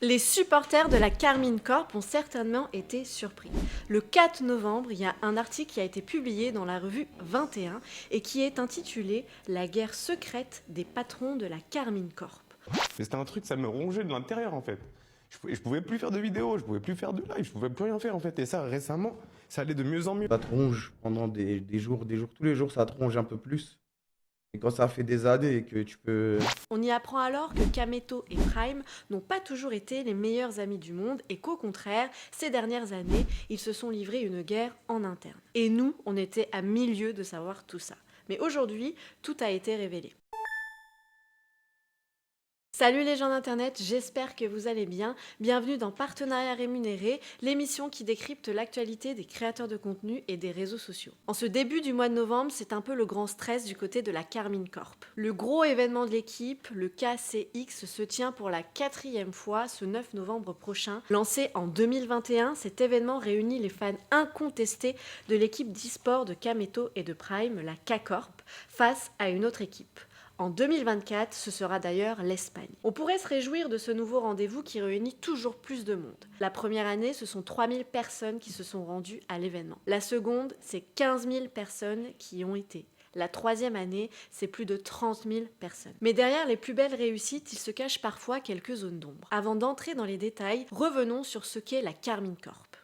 Les supporters de la Carmine Corp ont certainement été surpris. Le 4 novembre, il y a un article qui a été publié dans la revue 21 et qui est intitulé La guerre secrète des patrons de la Carmine Corp. Mais c'était un truc, ça me rongeait de l'intérieur en fait. Je pouvais plus faire de vidéos, je pouvais plus faire de live, je pouvais plus rien faire en fait. Et ça, récemment, ça allait de mieux en mieux. Ça te ronge pendant des jours, tous les jours, ça te ronge un peu plus. Et quand ça fait des années et que tu peux... On y apprend alors que Kameto et Prime n'ont pas toujours été les meilleurs amis du monde et qu'au contraire, ces dernières années, ils se sont livrés une guerre en interne. Et nous, on était à milieu de savoir tout ça. Mais aujourd'hui, tout a été révélé. Salut les gens d'internet, j'espère que vous allez bien. Bienvenue dans Partenariat rémunéré, l'émission qui décrypte l'actualité des créateurs de contenu et des réseaux sociaux. En ce début du mois de novembre, c'est un peu le grand stress du côté de la Carmine Corp. Le gros événement de l'équipe, le KCX, se tient pour la 4e fois ce 9 novembre prochain. Lancé en 2021, cet événement réunit les fans incontestés de l'équipe d'e-sport de Kameto et de Prime, la K-Corp, face à une autre équipe. En 2024, ce sera d'ailleurs l'Espagne. On pourrait se réjouir de ce nouveau rendez-vous qui réunit toujours plus de monde. La première année, ce sont 3000 personnes qui se sont rendues à l'événement. La seconde, c'est 15 000 personnes qui y ont été. La troisième année, c'est plus de 30 000 personnes. Mais derrière les plus belles réussites, il se cache parfois quelques zones d'ombre. Avant d'entrer dans les détails, revenons sur ce qu'est la Carmine Corp.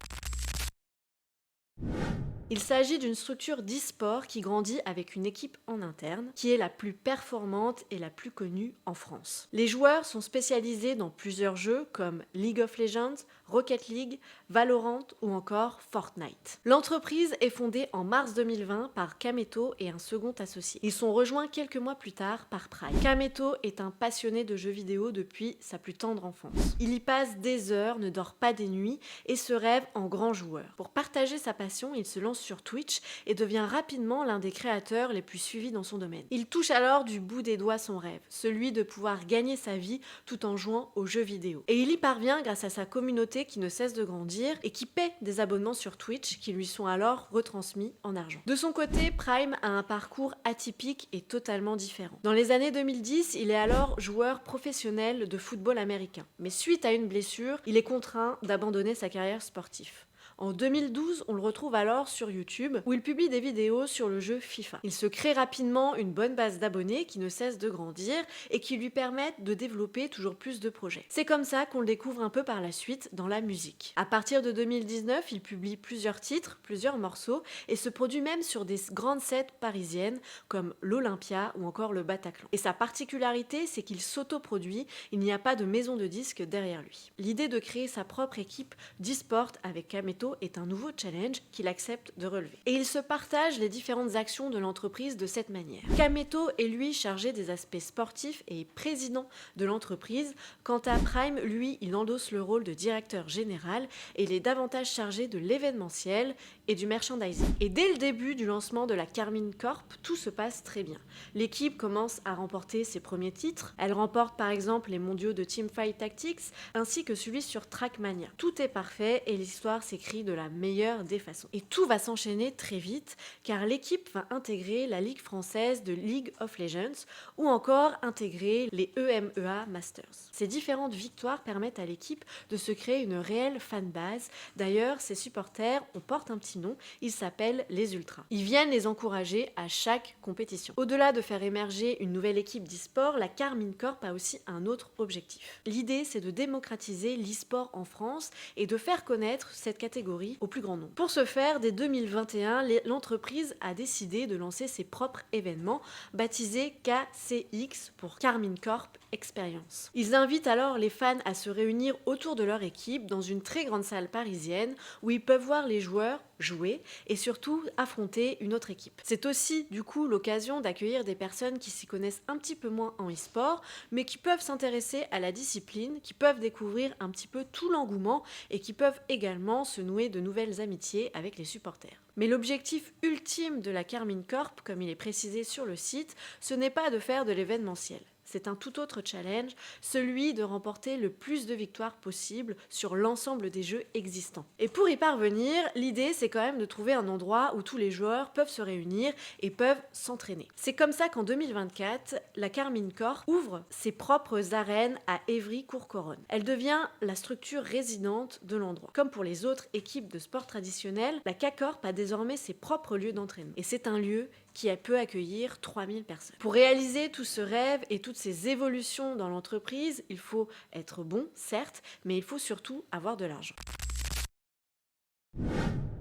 Il s'agit d'une structure d'e-sport qui grandit avec une équipe en interne, qui est la plus performante et la plus connue en France. Les joueurs sont spécialisés dans plusieurs jeux comme League of Legends, Rocket League, Valorant ou encore Fortnite. L'entreprise est fondée en mars 2020 par Kameto et un second associé. Ils sont rejoints quelques mois plus tard par Prime. Kameto est un passionné de jeux vidéo depuis sa plus tendre enfance. Il y passe des heures, ne dort pas des nuits et se rêve en grand joueur. Pour partager sa passion, il se lance sur Twitch et devient rapidement l'un des créateurs les plus suivis dans son domaine. Il touche alors du bout des doigts son rêve, celui de pouvoir gagner sa vie tout en jouant aux jeux vidéo. Et il y parvient grâce à sa communauté qui ne cesse de grandir et qui paie des abonnements sur Twitch qui lui sont alors retransmis en argent. De son côté, Prime a un parcours atypique et totalement différent. Dans les années 2010, il est alors joueur professionnel de football américain. Mais suite à une blessure, il est contraint d'abandonner sa carrière sportive. En 2012, on le retrouve alors sur YouTube où il publie des vidéos sur le jeu FIFA. Il se crée rapidement une bonne base d'abonnés qui ne cesse de grandir et qui lui permettent de développer toujours plus de projets. C'est comme ça qu'on le découvre un peu par la suite dans la musique. À partir de 2019, il publie plusieurs titres, plusieurs morceaux et se produit même sur des grandes scènes parisiennes comme l'Olympia ou encore le Bataclan. Et sa particularité, c'est qu'il s'autoproduit, il n'y a pas de maison de disques derrière lui. L'idée de créer sa propre équipe d'e-sport avec Kameto est un nouveau challenge qu'il accepte de relever. Et il se partage les différentes actions de l'entreprise de cette manière. Kameto est lui chargé des aspects sportifs et est président de l'entreprise. Quant à Prime, lui, il endosse le rôle de directeur général et il est davantage chargé de l'événementiel et du merchandising. Et dès le début du lancement de la Carmine Corp, tout se passe très bien. L'équipe commence à remporter ses premiers titres. Elle remporte par exemple les mondiaux de Teamfight Tactics ainsi que celui sur Trackmania. Tout est parfait et l'histoire s'écrit de la meilleure des façons. Et tout va s'enchaîner très vite car l'équipe va intégrer la Ligue française de League of Legends ou encore intégrer les EMEA Masters. Ces différentes victoires permettent à l'équipe de se créer une réelle fanbase. D'ailleurs, ses supporters, on porte un petit nom, ils s'appellent les Ultras. Ils viennent les encourager à chaque compétition. Au-delà de faire émerger une nouvelle équipe d'e-sport, la Carmine Corp a aussi un autre objectif. L'idée, c'est de démocratiser l'e-sport en France et de faire connaître cette catégorie au plus grand nombre. Pour ce faire, dès 2021, l'entreprise a décidé de lancer ses propres événements, baptisés KCX pour Carmine Corp Experience. Ils invitent alors les fans à se réunir autour de leur équipe dans une très grande salle parisienne où ils peuvent voir les joueurs jouer et surtout affronter une autre équipe. C'est aussi du coup l'occasion d'accueillir des personnes qui s'y connaissent un petit peu moins en e-sport, mais qui peuvent s'intéresser à la discipline, qui peuvent découvrir un petit peu tout l'engouement et qui peuvent également se nouer de nouvelles amitiés avec les supporters. Mais l'objectif ultime de la Carmine Corp, comme il est précisé sur le site, ce n'est pas de faire de l'événementiel. c'est un tout autre challenge, celui de remporter le plus de victoires possible sur l'ensemble des jeux existants. Et pour y parvenir, l'idée c'est quand même de trouver un endroit où tous les joueurs peuvent se réunir et peuvent s'entraîner. C'est comme ça qu'en 2024, la Karmine Corp ouvre ses propres arènes à Évry-Courcouronnes. Elle devient la structure résidente de l'endroit. Comme pour les autres équipes de sport traditionnels, la K-Corp a désormais ses propres lieux d'entraînement. Et c'est un lieu qui peut accueillir 3000 personnes. Pour réaliser tout ce rêve et toutes ces évolutions dans l'entreprise, il faut être bon, certes, mais il faut surtout avoir de l'argent.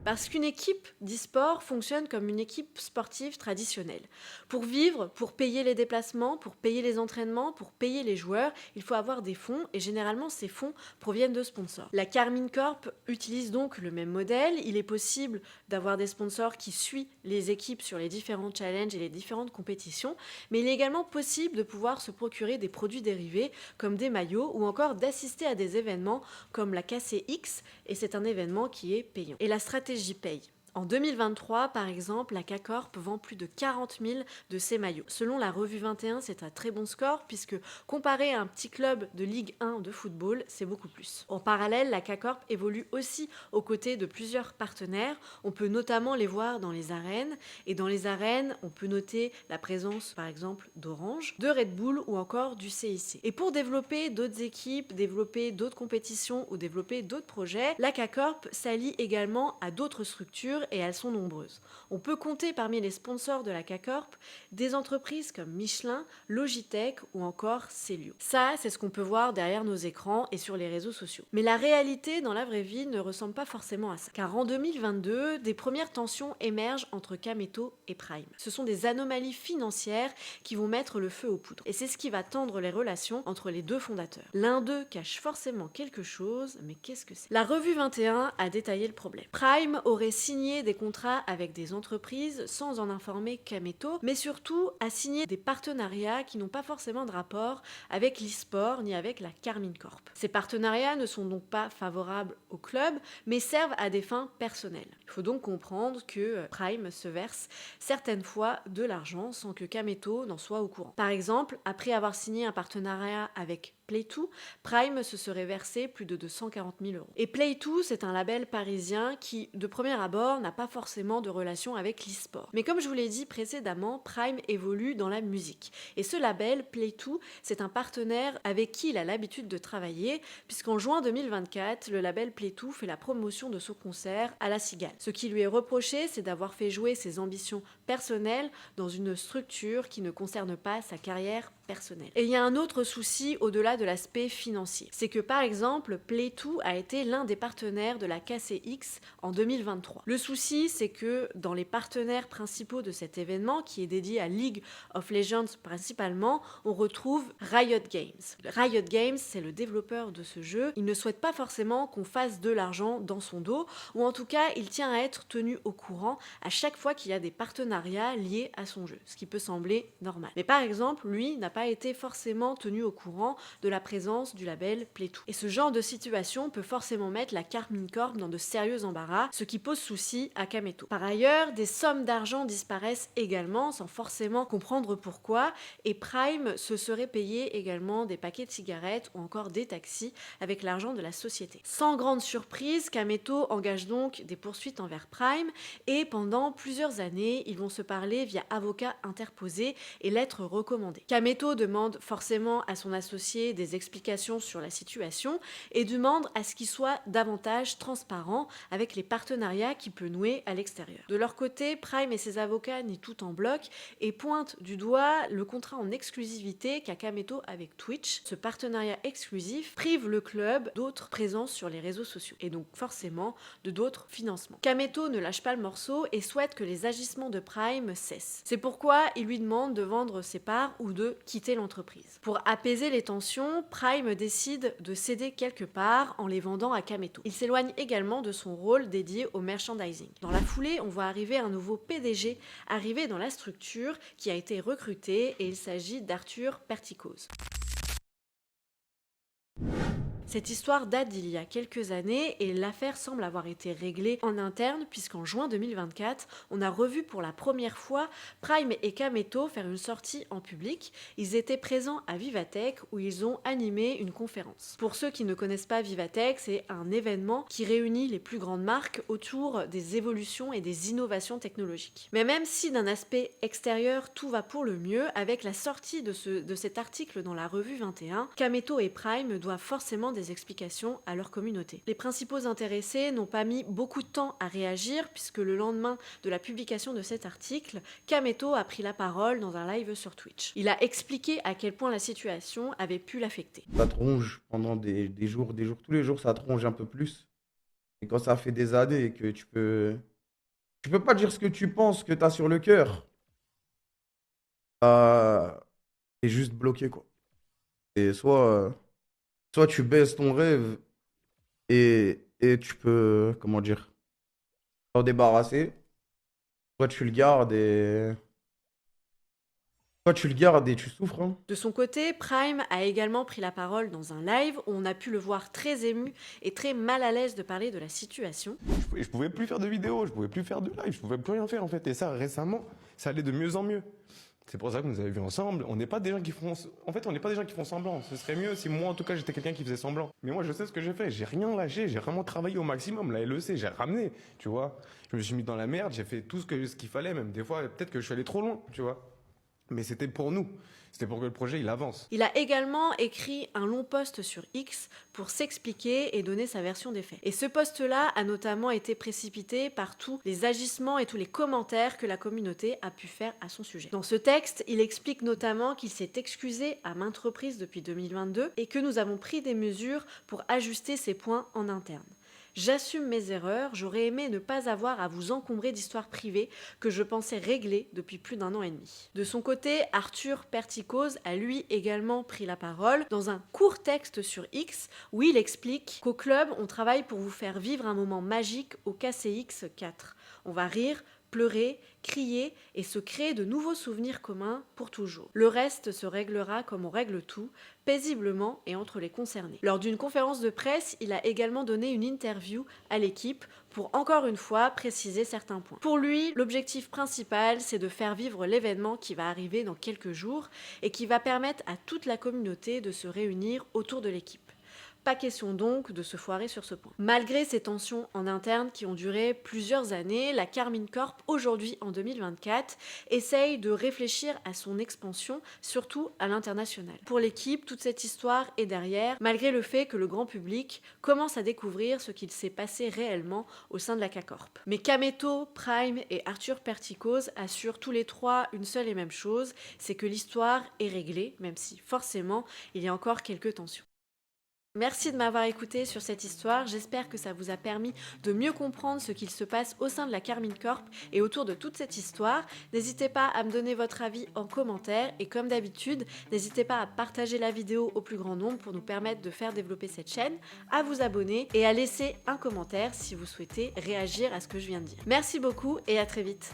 Parce qu'une équipe d'e-sport fonctionne comme une équipe sportive traditionnelle. Pour vivre, pour payer les déplacements, pour payer les entraînements, pour payer les joueurs, il faut avoir des fonds et généralement ces fonds proviennent de sponsors. La Karmine Corp utilise donc le même modèle. Il est possible d'avoir des sponsors qui suivent les équipes sur les différents challenges et les différentes compétitions, mais il est également possible de pouvoir se procurer des produits dérivés comme des maillots ou encore d'assister à des événements comme la KCX et c'est un événement qui est payant. Et la stratégie paye. En 2023, par exemple, la K-Corp vend plus de 40 000 de ses maillots. Selon la revue 21, c'est un très bon score puisque comparé à un petit club de Ligue 1 de football, c'est beaucoup plus. En parallèle, la K-Corp évolue aussi aux côtés de plusieurs partenaires. On peut notamment les voir dans les arènes. Et dans les arènes, on peut noter la présence, par exemple, d'Orange, de Red Bull ou encore du CIC. Et pour développer d'autres équipes, développer d'autres compétitions ou développer d'autres projets, la K-Corp s'allie également à d'autres structures et elles sont nombreuses. On peut compter parmi les sponsors de la K-Corp des entreprises comme Michelin, Logitech ou encore Célio. Ça, c'est ce qu'on peut voir derrière nos écrans et sur les réseaux sociaux. Mais la réalité dans la vraie vie ne ressemble pas forcément à ça. Car en 2022, des premières tensions émergent entre Kameto et Prime. Ce sont des anomalies financières qui vont mettre le feu aux poudres. Et c'est ce qui va tendre les relations entre les deux fondateurs. L'un d'eux cache forcément quelque chose, mais qu'est-ce que c'est ? La revue 21 a détaillé le problème. Prime aurait signé des contrats avec des entreprises sans en informer Kameto, mais surtout à signer des partenariats qui n'ont pas forcément de rapport avec l'e-sport ni avec la Karmine Corp. Ces partenariats ne sont donc pas favorables au club, mais servent à des fins personnelles. Il faut donc comprendre que Prime se verse certaines fois de l'argent sans que Kameto n'en soit au courant. Par exemple, après avoir signé un partenariat avec Play2, Prime se serait versé plus de 240 000 €. Et Play2, c'est un label parisien qui, de premier abord, n'a pas forcément de relation avec l'e-sport. Mais comme je vous l'ai dit précédemment, Prime évolue dans la musique. Et ce label, Play2, c'est un partenaire avec qui il a l'habitude de travailler, puisqu'en juin 2024, le label Play2 fait la promotion de son concert à La Cigale. Ce qui lui est reproché, c'est d'avoir fait jouer ses ambitions personnelles dans une structure qui ne concerne pas sa carrière personnelle. Et il y a un autre souci au-delà de l'aspect financier. C'est que par exemple, Play2 a été l'un des partenaires de la KCX en 2023. Le souci, c'est que dans les partenaires principaux de cet événement, qui est dédié à League of Legends principalement, on retrouve Riot Games. Riot Games, c'est le développeur de ce jeu. Il ne souhaite pas forcément qu'on fasse de l'argent dans son dos, ou en tout cas, il tient à être tenu au courant à chaque fois qu'il y a des partenariats liés à son jeu, ce qui peut sembler normal. Mais par exemple, lui n'a pas été forcément tenu au courant de la présence du label Play2. Et ce genre de situation peut forcément mettre la Karmine Corp dans de sérieux embarras, ce qui pose souci à Kameto. Par ailleurs, des sommes d'argent disparaissent également sans forcément comprendre pourquoi, et Prime se serait payé également des paquets de cigarettes ou encore des taxis avec l'argent de la société. Sans grande surprise, Kameto engage donc des poursuites envers Prime et pendant plusieurs années, ils vont se parler via avocats interposés et lettres recommandées. Kameto demande forcément à son associé des explications sur la situation et demande à ce qu'il soit davantage transparent avec les partenariats qu'il peut nouer à l'extérieur. De leur côté, Prime et ses avocats nient tout en bloc et pointent du doigt le contrat en exclusivité qu'a Kameto avec Twitch. Ce partenariat exclusif prive le club d'autres présences sur les réseaux sociaux et donc forcément de d'autres financements. Kameto ne lâche pas le morceau et souhaite que les agissements de Prime cessent. C'est pourquoi il lui demande de vendre ses parts ou de quitter l'entreprise. Pour apaiser les tensions, Prime décide de céder quelques parts en les vendant à Kameto. Il s'éloigne également de son rôle dédié au merchandising. Dans la foulée, on voit arriver un nouveau PDG arrivé dans la structure qui a été recruté et il s'agit d'Arthur Perticose. Cette histoire date d'il y a quelques années et l'affaire semble avoir été réglée en interne puisqu'en juin 2024, on a revu pour la première fois Prime et Kameto faire une sortie en public. Ils étaient présents à Vivatech où ils ont animé une conférence. Pour ceux qui ne connaissent pas Vivatech, c'est un événement qui réunit les plus grandes marques autour des évolutions et des innovations technologiques. Mais même si d'un aspect extérieur tout va pour le mieux, avec la sortie de cet article dans la revue 21, Kameto et Prime doivent forcément des explications à leur communauté. Les principaux intéressés n'ont pas mis beaucoup de temps à réagir puisque le lendemain de la publication de cet article, Kameto a pris la parole dans un live sur Twitch. Il a expliqué à quel point la situation avait pu l'affecter. Ça te ronge pendant des jours, tous les jours, ça te ronge un peu plus. Et quand ça fait des années et que tu peux pas dire ce que tu penses, que tu as sur le cœur, t'es juste bloqué, quoi. Et soit tu baisses ton rêve et tu peux, comment dire, t'en débarrasser, soit tu le gardes et tu souffres, hein. De son côté, Prime a également pris la parole dans un live où on a pu le voir très ému et très mal à l'aise de parler de la situation. Je pouvais plus faire de vidéos, je pouvais plus faire de live, je pouvais plus rien faire en fait. Et ça, récemment, ça allait de mieux en mieux. C'est pour ça que nous avez vu ensemble. On n'est pas des gens qui font, en fait, on n'est pas des gens qui font semblant. Ce serait mieux si moi, en tout cas, j'étais quelqu'un qui faisait semblant. Mais moi, je sais ce que j'ai fait. J'ai rien lâché. J'ai vraiment travaillé au maximum. La LEC, j'ai ramené, tu vois. Je me suis mis dans la merde. J'ai fait tout ce qu'il fallait. Même des fois, peut-être que je suis allé trop loin, tu vois. Mais c'était pour nous. C'était pour que le projet, il avance. Il a également écrit un long post sur X pour s'expliquer et donner sa version des faits. Et ce post-là a notamment été précipité par tous les agissements et tous les commentaires que la communauté a pu faire à son sujet. Dans ce texte, il explique notamment qu'il s'est excusé à maintes reprises depuis 2022 et que nous avons pris des mesures pour ajuster ces points en interne. J'assume mes erreurs, j'aurais aimé ne pas avoir à vous encombrer d'histoires privées que je pensais réglées depuis plus d'1 an et demi. De son côté, Arthur Perticose a lui également pris la parole dans un court texte sur X où il explique qu'au club, on travaille pour vous faire vivre un moment magique au KCX 4. On va rire, pleurer, crier et se créer de nouveaux souvenirs communs pour toujours. Le reste se réglera comme on règle tout, paisiblement et entre les concernés. Lors d'une conférence de presse, il a également donné une interview à l'équipe pour encore une fois préciser certains points. Pour lui, l'objectif principal, c'est de faire vivre l'événement qui va arriver dans quelques jours et qui va permettre à toute la communauté de se réunir autour de l'équipe. Pas question donc de se foirer sur ce point. Malgré ces tensions en interne qui ont duré plusieurs années, la Carmine Corp, aujourd'hui en 2024, essaye de réfléchir à son expansion, surtout à l'international. Pour l'équipe, toute cette histoire est derrière, malgré le fait que le grand public commence à découvrir ce qu'il s'est passé réellement au sein de la K-Corp. Mais Kameto, Prime et Arthur Perticose assurent tous les trois une seule et même chose, c'est que l'histoire est réglée, même si forcément il y a encore quelques tensions. Merci de m'avoir écouté sur cette histoire, j'espère que ça vous a permis de mieux comprendre ce qu'il se passe au sein de la Carmine Corp et autour de toute cette histoire. N'hésitez pas à me donner votre avis en commentaire et comme d'habitude, n'hésitez pas à partager la vidéo au plus grand nombre pour nous permettre de faire développer cette chaîne, à vous abonner et à laisser un commentaire si vous souhaitez réagir à ce que je viens de dire. Merci beaucoup et à très vite.